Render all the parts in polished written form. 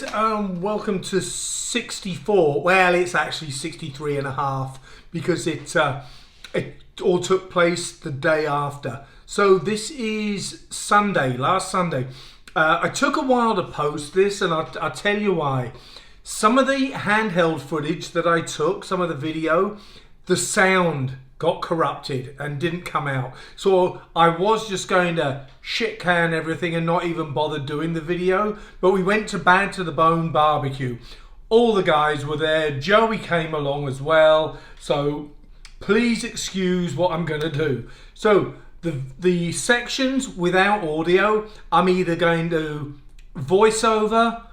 guys, welcome to 64. Well, it's actually 63 and a half because it all took place the day after. So this is Sunday, last Sunday. I took a while to post this, and I'll tell you why. Some of the handheld footage that I took, some of the video, the sound got corrupted and didn't come out. So I was just going to shit can everything and not even bother doing the video. But we went to Bad to the Bone BBQ. All the guys were there. Jodie came along as well. So please excuse what I'm going to do. So the sections without audio, I'm either going to voiceover,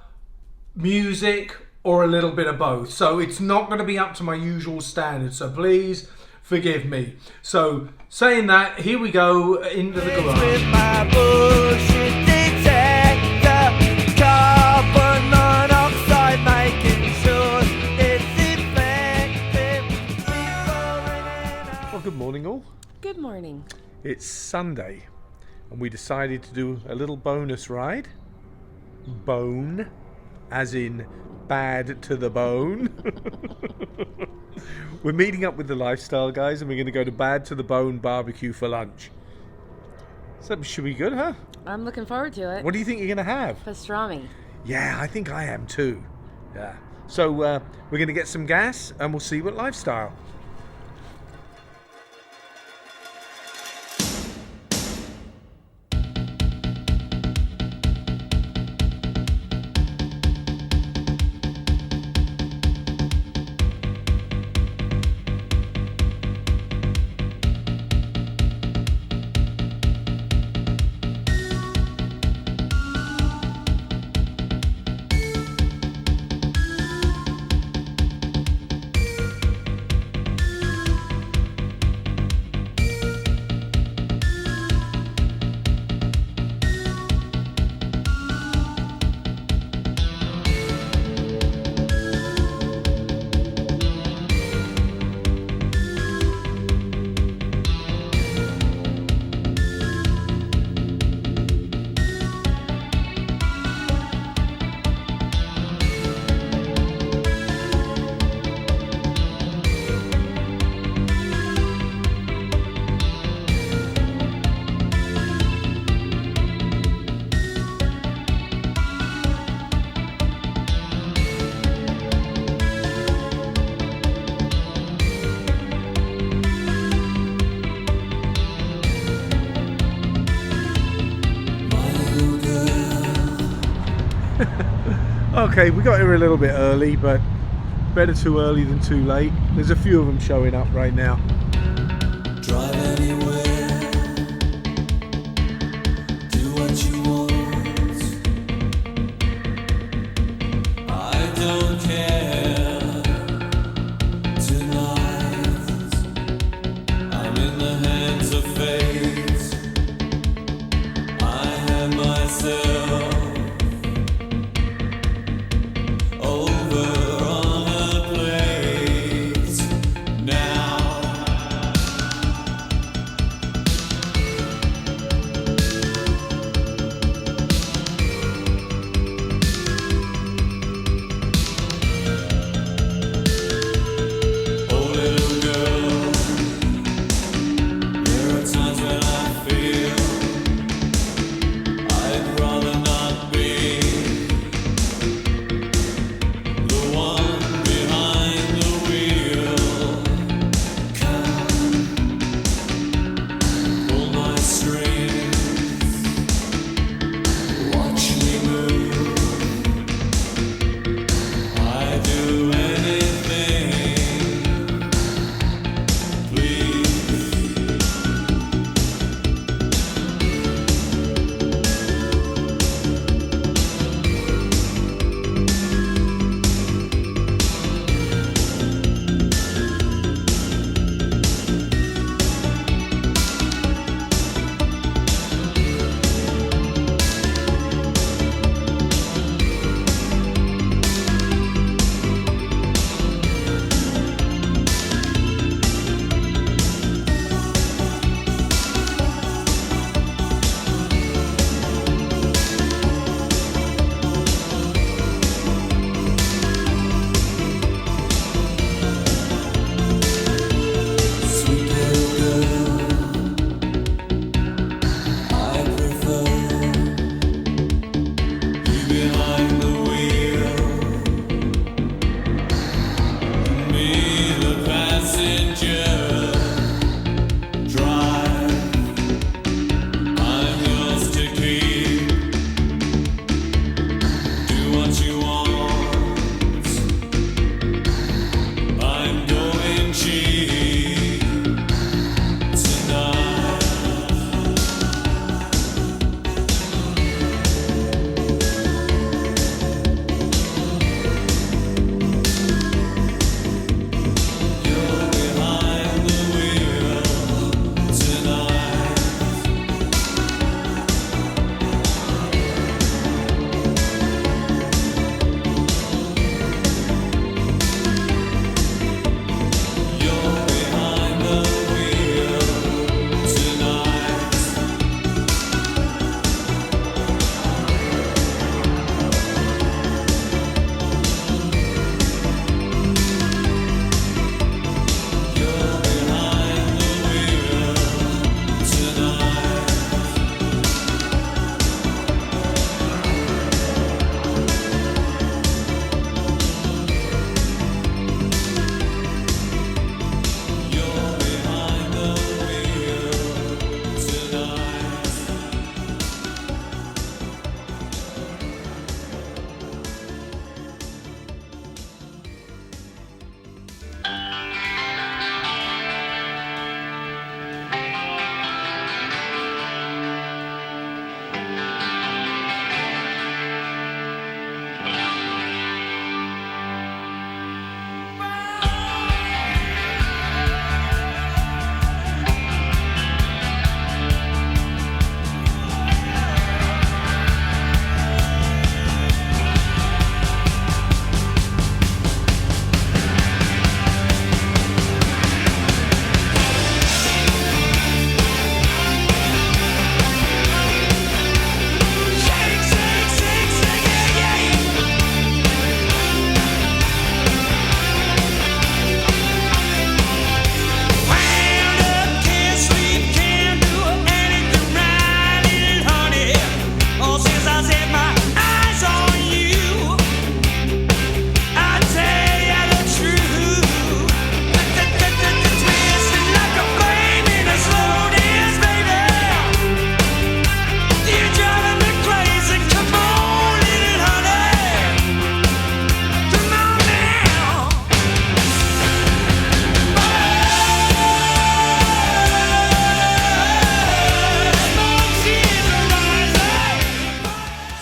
music, or a little bit of both. So it's not going to be up to my usual standards. So please forgive me. So saying that, here we go into the garage. With my bullshit detector, carbon monoxide, making sure it's effective. Well, good morning all. Good morning. It's Sunday and we decided to do a little bonus ride. Bone, as in bad to the bone. We're meeting up with the lifestyle guys and we're going to go to Bad to the Bone BBQ for lunch. So should be good, huh? I'm looking forward to it. What do you think you're going to have? Pastrami. Yeah, I think I am too. Yeah. So we're going to get some gas and we'll see what lifestyle. Okay, we got here a little bit early, but better too early than too late. There's a few of them showing up right now. Drive anywhere, do what you want. I don't care. Tonight, I'm in the hands of fate. I have myself over on a plate now.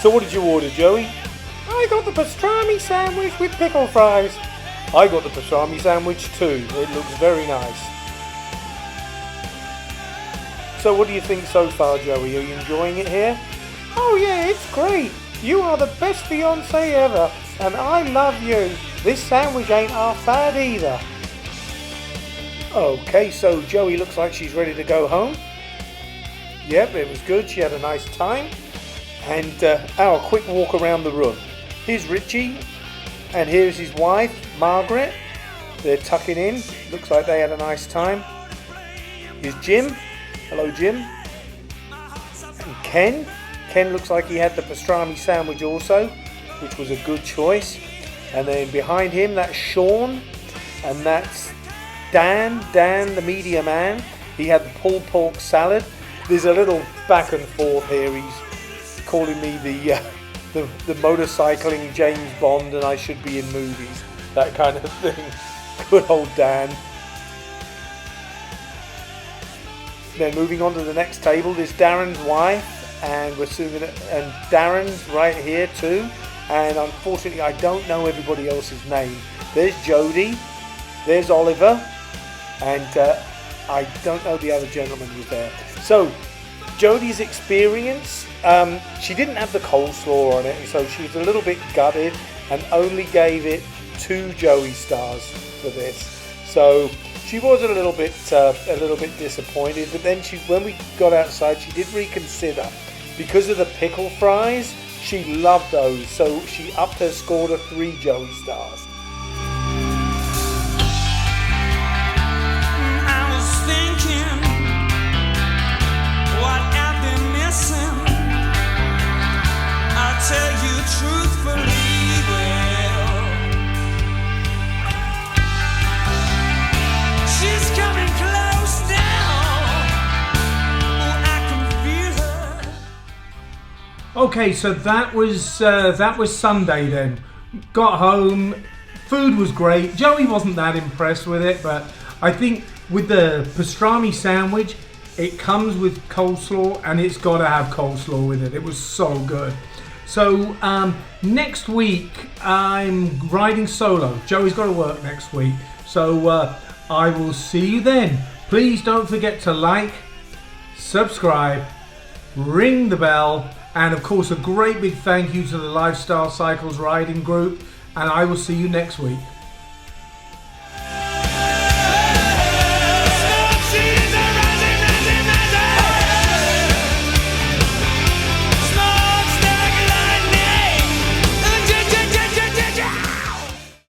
So what did you order, Joey? I got the pastrami sandwich with pickle fries. I got the pastrami sandwich too. It looks very nice. So what do you think so far, Joey? Are you enjoying it here? Oh yeah, it's great. You are the best fiancé ever, and I love you. This sandwich ain't half bad either. Okay, so Joey looks like she's ready to go home. Yep, it was good. She had a nice time. And a quick walk around the room. Here's Richie, and here's his wife, Margaret. They're tucking in. Looks like they had a nice time. Here's Jim. Hello, Jim. And Ken. Ken looks like he had the pastrami sandwich also, which was a good choice. And then behind him, that's Sean, and that's Dan, the media man. He had the pulled pork salad. There's a little back and forth here. He's calling me the motorcycling James Bond, and I should be in movies, that kind of thing. Good old Dan. Then moving on to the next table, there's Darrin's wife, and we're soon gonna, and Darrin's right here too. And unfortunately, I don't know everybody else's name. There's Jodie, there's Oliver, and I don't know the other gentleman was there. So Jodie's experience, she didn't have the coleslaw on it, and so she was a little bit gutted and only gave it 2 Joey stars for this. So she was a little bit disappointed, but then when we got outside, she did reconsider. Because of the pickle fries, she loved those, so she upped her score to 3 Joey stars. I was thinking, what I've been missing. I'll tell you truthfully, well, she's coming close now. Oh, I can feel her. Okay, so that was Sunday then. Got home, food was great. Joey wasn't that impressed with it, but I think with the pastrami sandwich, it comes with coleslaw, and it's got to have coleslaw with it. It was so good. So next week I'm riding solo. Joey's got to work next week, so I will see you then. Please don't forget to like, subscribe, ring the bell, and of course a great big thank you to the Lifestyle Cycles riding group, and I will see you next week.